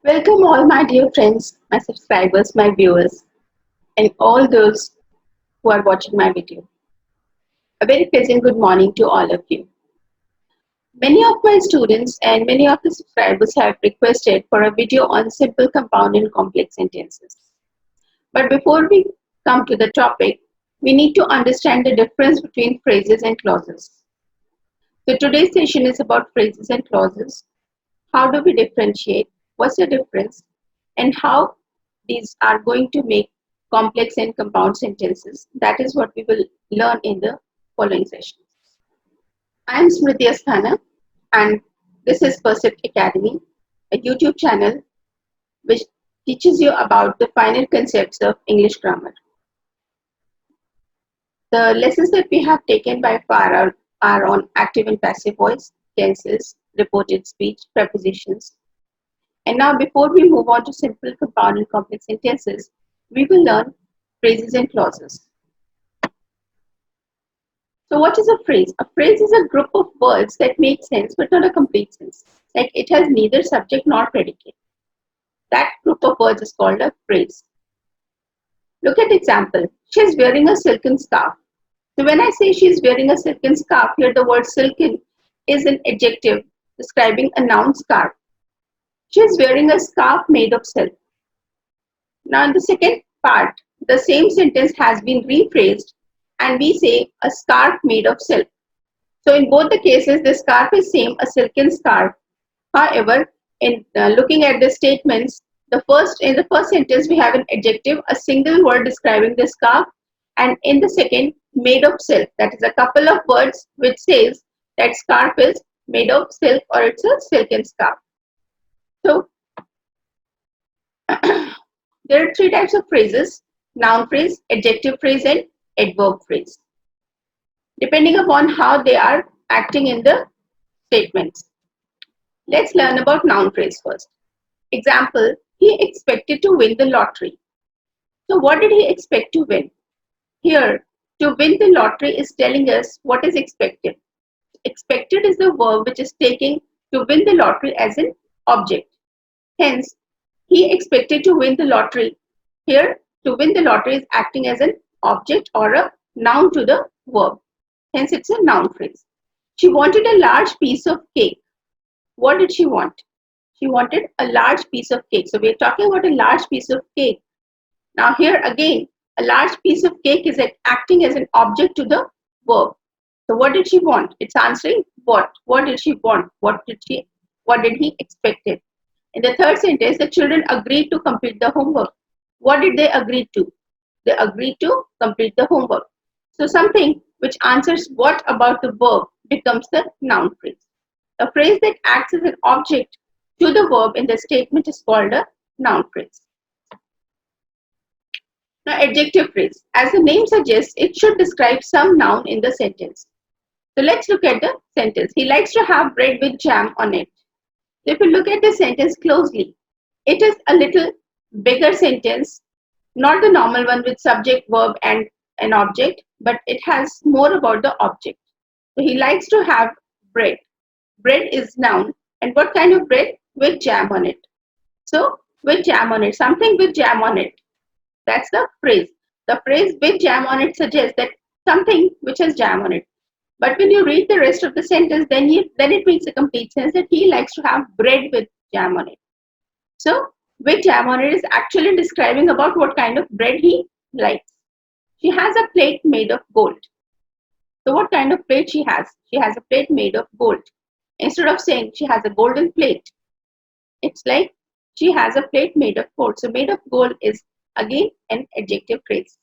Welcome all my dear friends, my subscribers, my viewers, and all those who are watching my video. A very pleasant good morning to all of you. Many of my students and many of the subscribers have requested for a video on simple compound and complex sentences. But before we come to the topic, we need to understand the difference between phrases and clauses. So today's session is about phrases and clauses. How do we differentiate? What's the difference? And how these are going to make complex and compound sentences. That is what we will learn in the following sessions. I am Smriti Asthana and this is Percept Academy, a YouTube channel which teaches you about the finer concepts of English grammar. The lessons that we have taken by far are on active and passive voice, tenses, reported speech, prepositions. And now before we move on to simple, compound and complex sentences, we will learn phrases and clauses. So what is a phrase? A phrase is a group of words that make sense but not a complete sense. Like it has neither subject nor predicate. That group of words is called a phrase. Look at example. She is wearing a silken scarf. So when I say she is wearing a silken scarf, here the word silken is an adjective describing a noun scarf. She is wearing a scarf made of silk. Now in the second part, the same sentence has been rephrased and we say a scarf made of silk. So in both the cases, the scarf is same, a silken scarf. However, in looking at the statements, in the first sentence we have an adjective, a single word describing the scarf, and in the second, made of silk. That is a couple of words which says that scarf is made of silk or it's a silken scarf. So there are three types of phrases: noun phrase, adjective phrase, and adverb phrase, depending upon how they are acting in the statements. Let's learn about noun phrase first. Example, he expected to win the lottery. So what did he expect to win? Here, to win the lottery is telling us what is expected. Expected is the verb which is taking to win the lottery as an object. Hence, he expected to win the lottery. Here, to win the lottery is acting as an object or a noun to the verb. Hence, it's a noun phrase. She wanted a large piece of cake. What did she want? She wanted a large piece of cake. So, we're talking about a large piece of cake. Now, here again, a large piece of cake is acting as an object to the verb. So, what did she want? It's answering what. What did she want? What did he expect it? In the third sentence, the children agreed to complete the homework. What did they agree to? They agreed to complete the homework. So something which answers what about the verb becomes the noun phrase. A phrase that acts as an object to the verb in the statement is called a noun phrase. Now, adjective phrase. As the name suggests, it should describe some noun in the sentence. So let's look at the sentence. He likes to have bread with jam on it. If you look at the sentence closely, it is a little bigger sentence, not the normal one with subject, verb and an object, but it has more about the object. So he likes to have bread. Bread is noun. And what kind of bread? With jam on it. So with jam on it, something with jam on it. That's the phrase. The phrase with jam on it suggests that something which has jam on it. But when you read the rest of the sentence, then it makes a complete sense that he likes to have bread with jam on it. So, with jam on it is actually describing about what kind of bread he likes. She has a plate made of gold. So, what kind of plate she has? She has a plate made of gold. Instead of saying she has a golden plate, it's like she has a plate made of gold. So, made of gold is again an adjective phrase.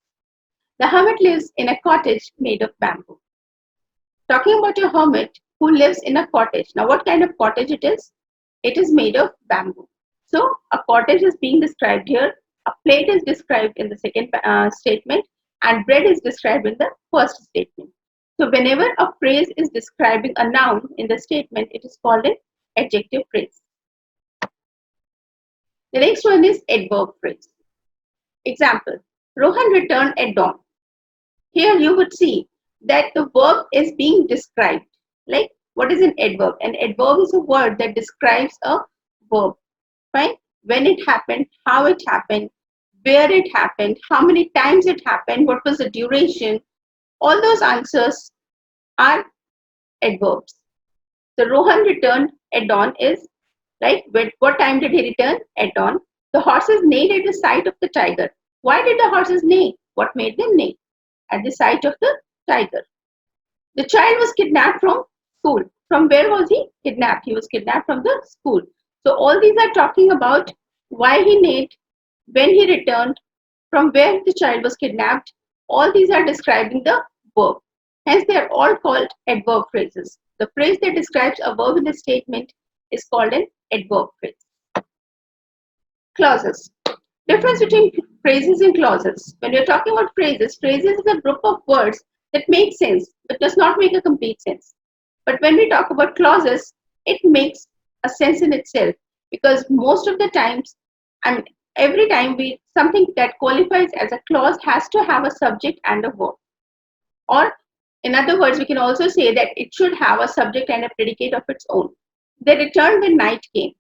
The hermit lives in a cottage made of bamboo. Talking about a hermit who lives in a cottage. Now, what kind of cottage it is? It is made of bamboo. So, a cottage is being described here. A plate is described in the second statement, and bread is described in the first statement. So, whenever a phrase is describing a noun in the statement, it is called an adjective phrase. The next one is adverb phrase. Example, Rohan returned at dawn. Here you would see that the verb is being described. Like, what is an adverb? An adverb is a word that describes a verb, right? when it happened, how it happened, where it happened, how many times it happened, what was the duration. All those answers are adverbs. So Rohan returned at dawn is right. What time did he return? At dawn. The horses neighed at the sight of the tiger. Why did the horses neigh? What made them neigh? At the sight of the tiger. The child was kidnapped from school. From where was he kidnapped? He was kidnapped from the school. So all these are talking about why he neighed, when he returned, from where the child was kidnapped. All these are describing the verb. Hence, they are all called adverb phrases. The phrase that describes a verb in a statement is called an adverb phrase. Clauses. Difference between phrases and clauses. When you're talking about phrases, phrases is a group of words that make sense but does not make a complete sense. But when we talk about clauses, it makes a sense in itself, because most of the times, I mean, every time something that qualifies as a clause has to have a subject and a verb. Or in other words, we can also say that it should have a subject and a predicate of its own. They returned when night came.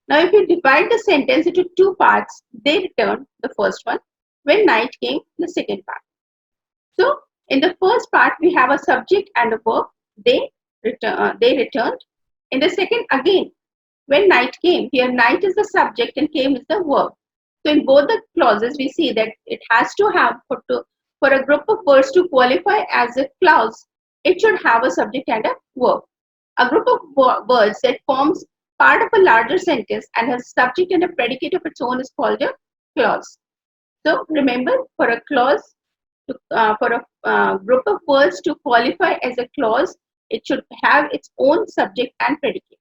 Now, if you divide the sentence into two parts, they returned, the first one, when night came, the second part. So, in the first part, we have a subject and a verb. They returned. In the second, again, when night came, here night is the subject and came is the verb. So, in both the clauses, we see that it has to have, for a group of words to qualify as a clause, it should have a subject and a verb. A group of words that forms part of a larger sentence and has a subject and a predicate of its own is called a clause. So remember, for a clause, for a group of words to qualify as a clause, it should have its own subject and predicate.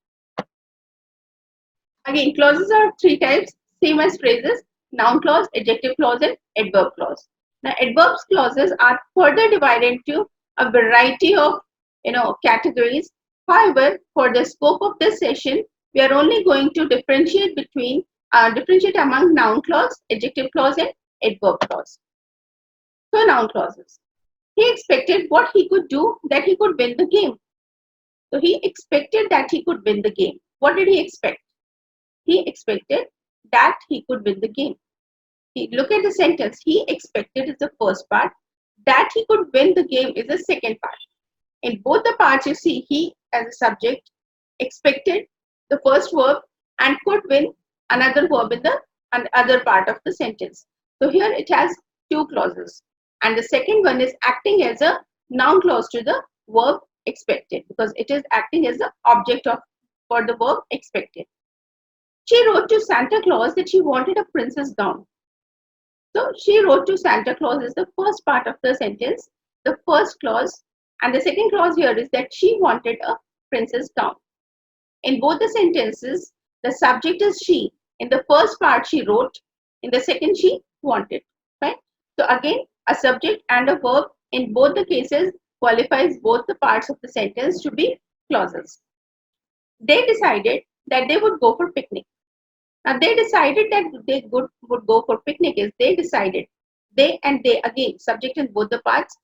Again, clauses are three types, same as phrases: noun clause, adjective clause, and adverb clause. Now, adverbs clauses are further divided into a variety of categories. However, for the scope of this session, we are only going to differentiate among noun clause, adjective clause, and adverb clause. So, noun clauses. He expected what he could do, that he could win the game. So, he expected that he could win the game. What did he expect? He expected that he could win the game. Look at the sentence. He expected is the first part. That he could win the game is the second part. In both the parts, you see he as a subject, expected the first verb, and could win another verb in the other part of the sentence. So here it has two clauses. And the second one is acting as a noun clause to the verb expected, because it is acting as the object for the verb expected. She wrote to Santa Claus that she wanted a princess gown. So she wrote to Santa Claus is the first part of the sentence, the first clause, and the second clause here is that she wanted a princess gown. In both the sentences, the subject is she. In the first part, she wrote. In the second, she wanted. Right? So again, a subject and a verb in both the cases qualifies both the parts of the sentence to be clauses. They decided that they would go for picnic. Now they decided that they would go for picnic is they decided. They and they, again, subject in both the parts.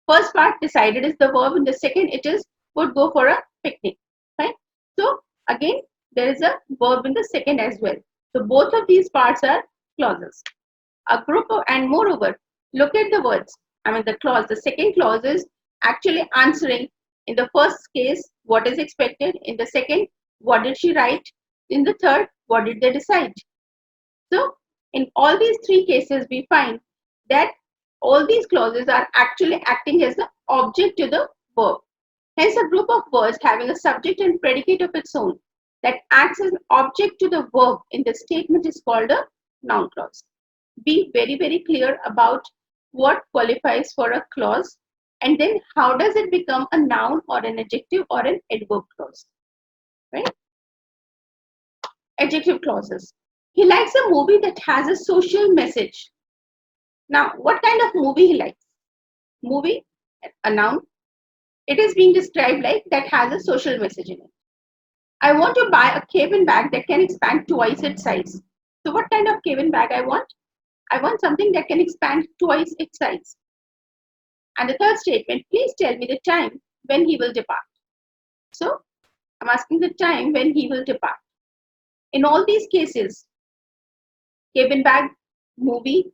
First part, decided, is the verb. In the second, it is would go for a picnic. Right? So again, there is a verb in the second as well. So both of these parts are clauses. A group of, and moreover, look at the words. I mean the clause. The second clause is actually answering. In the first case, what is expected. In the second, what did she write. In the third, what did they decide? So, in all these three cases, we find that all these clauses are actually acting as the object to the verb. Hence, a group of words having a subject and predicate of its own that acts as an object to the verb in the statement is called a noun clause. Be very, very clear about what qualifies for a clause, and then how does it become a noun or an adjective or an adverb clause. Right? Adjective clauses. He likes a movie that has a social message. Now, what kind of movie he likes? Movie, a noun. It is being described like that has a social message in it. I want to buy a cabin bag that can expand twice its size. So what kind of cabin bag I want? I want something that can expand twice its size. And the third statement, please tell me the time when he will depart. So I'm asking the time when he will depart. In all these cases, Cabin bag, movie,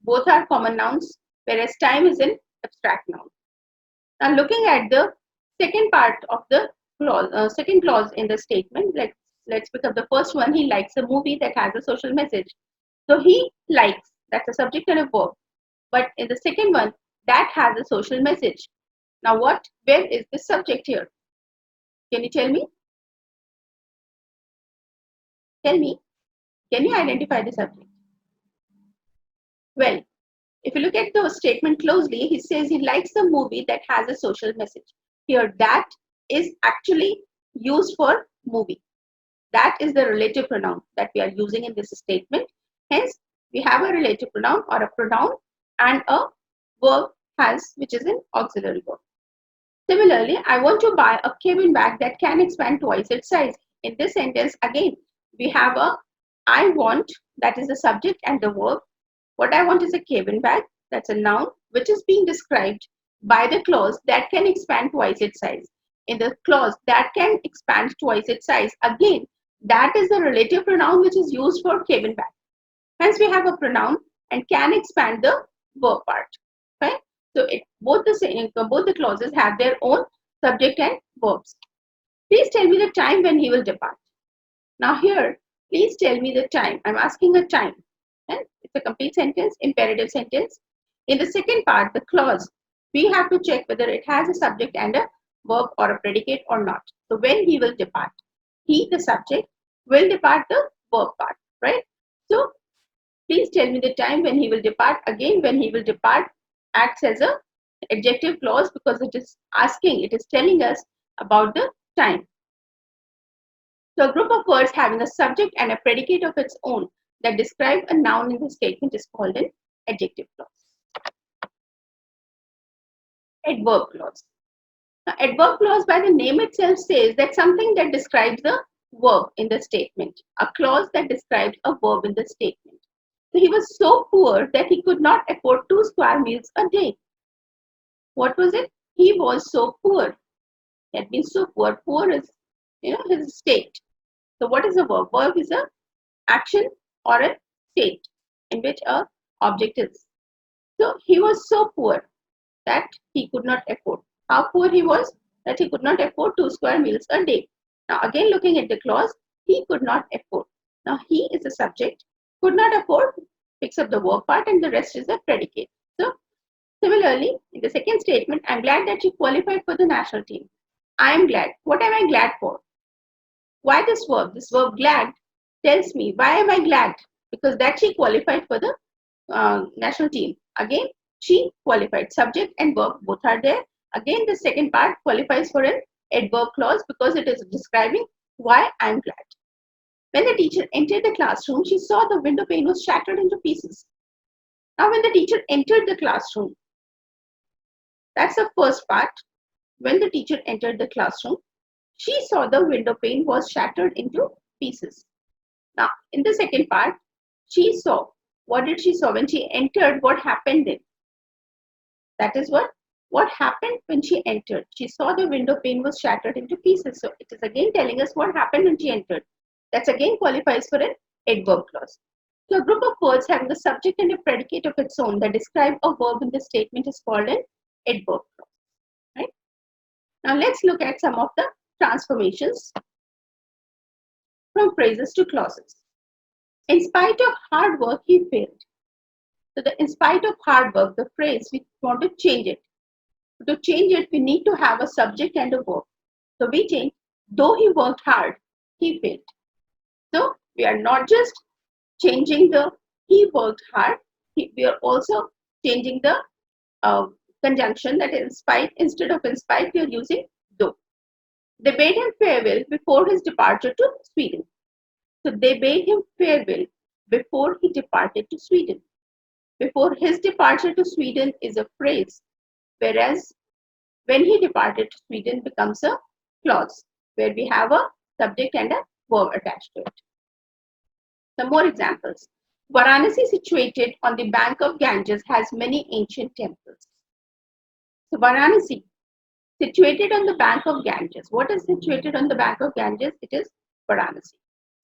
both are common nouns, whereas time is an abstract noun. Now looking at the second part of the clause, second clause in the statement, let's pick up the first one. He likes a movie that has a social message. So he likes, that's a subject and a verb. But in the second one, that has a social message. Now where is the subject here? Can you tell me? Tell me. Can you identify the subject? Well, if you look at the statement closely, he says he likes a movie that has a social message. Here, that is actually used for movie. That is the relative pronoun that we are using in this statement. Hence, we have a relative pronoun or a pronoun and a verb which is an auxiliary verb. Similarly, I want to buy a cabin bag that can expand twice its size. In this sentence, again, we have a I want, that is the subject and the verb. What I want is a cabin bag, that's a noun, which is being described by the clause that can expand twice its size. In the clause that can expand twice its size, again, that is the relative pronoun which is used for cabin bag. Hence, we have a pronoun and can expand the verb part. Right? So, both the clauses have their own subject and verbs. Please tell me the time when he will depart. Now here, please tell me the time. I'm asking a time. And it's a complete sentence, imperative sentence. In the second part, the clause, we have to check whether it has a subject and a verb or a predicate or not. So when he will depart, he, the subject, will depart the verb part, right? So please tell me the time when he will depart. Again, when he will depart acts as a adjective clause because it is telling us about the time. So a group of words having a subject and a predicate of its own that describe a noun in the statement is called an adjective clause. Adverb clause. Now, adverb clause by the name itself says that something that describes a verb in the statement, a clause that describes a verb in the statement. So he was so poor that he could not afford 2 square meals a day. What was it? He was so poor. He had been so poor. Poor is, his state. So what is a verb? Verb is a action or a state in which a object is. So he was so poor that he could not afford. How poor he was? That he could not afford 2 square meals a day. Now again looking at the clause, he could not afford. Now he is a subject, could not afford, picks up the verb part and the rest is a predicate. So similarly, in the second statement, I'm glad that you qualified for the national team. I am glad. What am I glad for? Why this verb? This verb glad tells me why am I glad? Because that she qualified for the national team. Again, she qualified. Subject and verb both are there. Again, the second part qualifies for an adverb clause because it is describing why I am glad. When the teacher entered the classroom, she saw the window pane was shattered into pieces. Now, when the teacher entered the classroom, that's the first part. When the teacher entered the classroom, she saw the window pane was shattered into pieces. Now, in the second part, she saw. What did she saw? When she entered, what happened then? That is what happened when she entered. She saw the window pane was shattered into pieces. So it is again telling us what happened when she entered. That's again qualifies for an adverb clause. So a group of words having a subject and a predicate of its own that describe a verb in the statement is called an adverb clause. Right? Now let's look at some of the transformations from phrases to clauses. In spite of hard work, he failed. So the in spite of hard work, the phrase, we want to change it. To change it, we need to have a subject and a verb. So we change, though he worked hard, he failed. So we are not just changing the he worked hard, we are also changing the conjunction, that is in spite. Instead of in spite, we are using though. They bade him farewell before his departure to Sweden. So they bade him farewell before he departed to Sweden. Before his departure to Sweden is a phrase, whereas when he departed to Sweden becomes a clause where we have a subject and a verb attached to it. Some more examples. Varanasi, situated on the bank of Ganges, has many ancient temples. So Varanasi, situated on the bank of Ganges. What is situated on the bank of Ganges? It is Varanasi.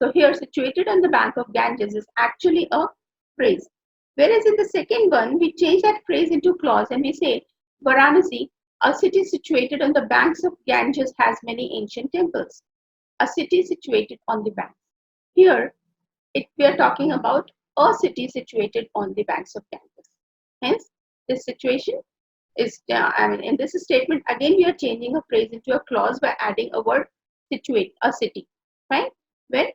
So here, situated on the bank of Ganges is actually a phrase. Whereas in the second one, we change that phrase into clause and we say, Varanasi, a city situated on the banks of Ganges, has many ancient temples. A city situated on the banks. Here, we are talking about a city situated on the banks of Ganges. Hence, this situation is, in this statement, again, we are changing a phrase into a clause by adding a word situate, a city, right? When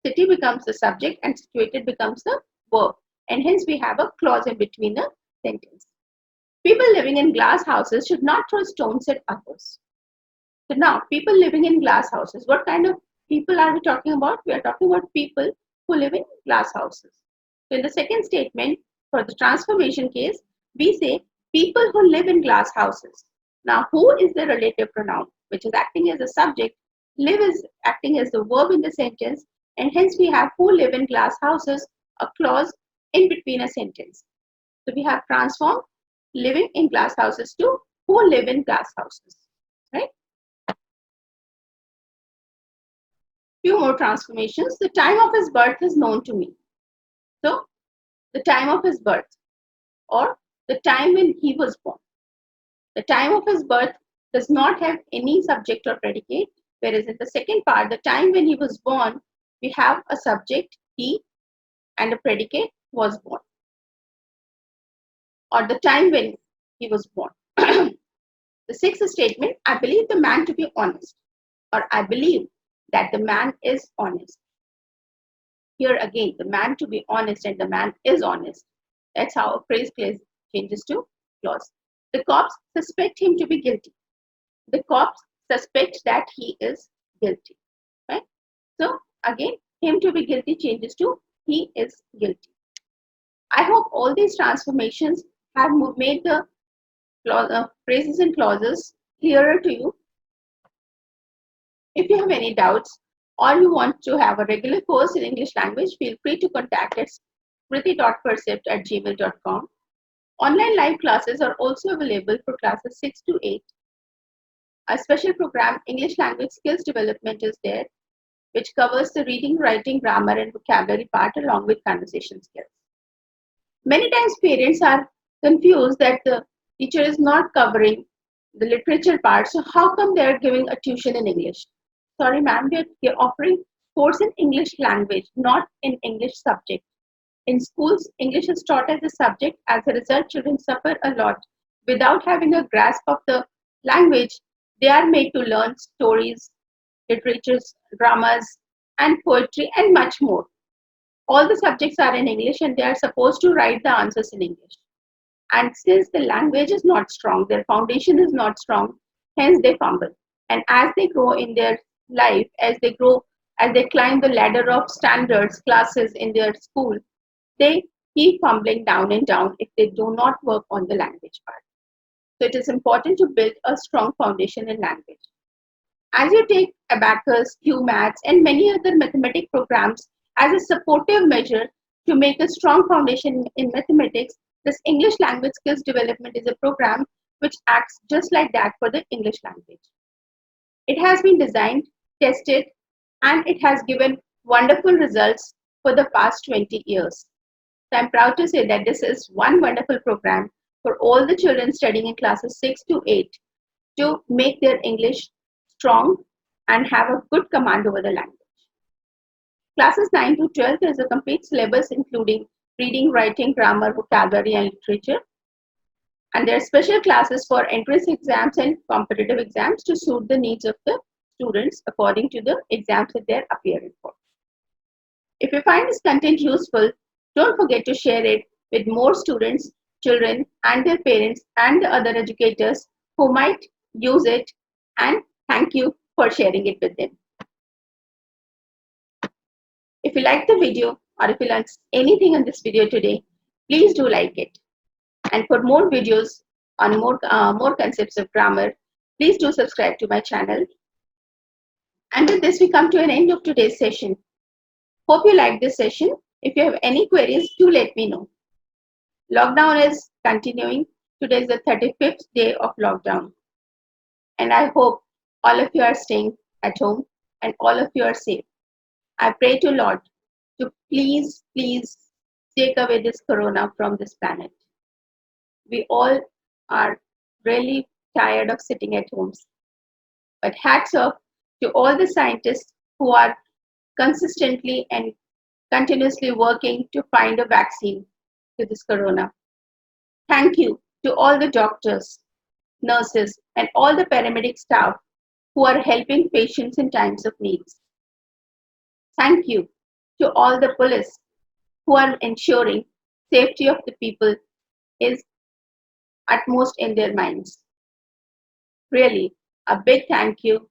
city becomes the subject and situated becomes the verb. And hence, we have a clause in between the sentence. People living in glass houses should not throw stones at others. So now, people living in glass houses, what kind of people are we talking about? We are talking about people who live in glass houses. So in the second statement, for the transformation case, we say people who live in glass houses. Now, who is the relative pronoun, which is acting as a subject? Live is acting as the verb in the sentence, and hence we have who live in glass houses, a clause in between a sentence. So we have transformed living in glass houses to who live in glass houses, right? Few more transformations. The time of his birth is known to me. So, the time of his birth or the time when he was born. The time of his birth does not have any subject or predicate, whereas in the second part, the time when he was born, we have a subject, he, and a predicate, was born. Or the time when he was born. The sixth statement, I believe the man to be honest, or I believe that the man is honest. Here again, the man to be honest and the man is honest. That's how a phrase changes to clause. The cops suspect him to be guilty. The cops suspect that he is guilty. Right? So again, him to be guilty changes to he is guilty. I hope all these transformations have made the phrases and clauses clearer to you. If you have any doubts or you want to have a regular course in English language, feel free to contact us smriti.percept@gmail.com. Online live classes are also available for classes 6 to 8. A special program, English Language Skills Development, is there, which covers the reading, writing, grammar, and vocabulary part along with conversation skills. Many times parents are confused that the teacher is not covering the literature part, so how come they are giving a tuition in English? Sorry ma'am, we are offering course in English language, not in English subject. In schools, English is taught as a subject. As a result, children suffer a lot. Without having a grasp of the language, they are made to learn stories, literatures, dramas, and poetry, and much more. All the subjects are in English and they are supposed to write the answers in English. And since the language is not strong, their foundation is not strong, hence they fumble. And as they grow in their life, as they climb the ladder of standards, classes in their school, they keep fumbling down and down if they do not work on the language part. So it is important to build a strong foundation in language. As you take Abacus, QMaths, and many other mathematic programs as a supportive measure to make a strong foundation in mathematics, this English Language Skills Development is a program which acts just like that for the English language. It has been designed, tested, and it has given wonderful results for the past 20 years. So I'm proud to say that this is one wonderful program for all the children studying in classes 6 to 8 to make their English strong and have a good command over the language. Classes 9 to 12 is a complete syllabus including reading, writing, grammar, vocabulary, and literature. And there are special classes for entrance exams and competitive exams to suit the needs of the students according to the exams that they're appearing for. If you find this content useful, don't forget to share it with more students, children, and their parents and the other educators who might use it, and thank you for sharing it with them. If you like the video or if you learned anything in this video today, please do like it. And for more videos on more concepts of grammar, please do subscribe to my channel. And with this, we come to an end of today's session. Hope you liked this session. If you have any queries, do let me know. Lockdown is continuing. Today is the 35th day of lockdown. And I hope all of you are staying at home and all of you are safe. I pray to Lord to please take away this corona from this planet. We all are really tired of sitting at homes. But hats off to all the scientists who are consistently and continuously working to find a vaccine to this corona. Thank you to all the doctors, nurses, and all the paramedic staff who are helping patients in times of needs. Thank you to all the police who are ensuring safety of the people is utmost in their minds. Really, a big thank you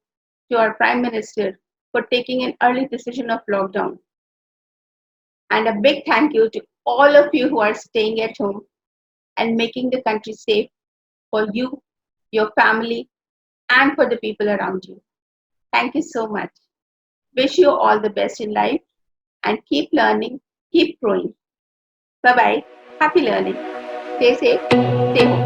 to our Prime Minister for taking an early decision of lockdown. And a big thank you to all of you who are staying at home and making the country safe for you, your family, and for the people around you. Thank you so much. Wish you all the best in life and keep learning, keep growing. Bye bye. Happy learning. Stay safe, stay home.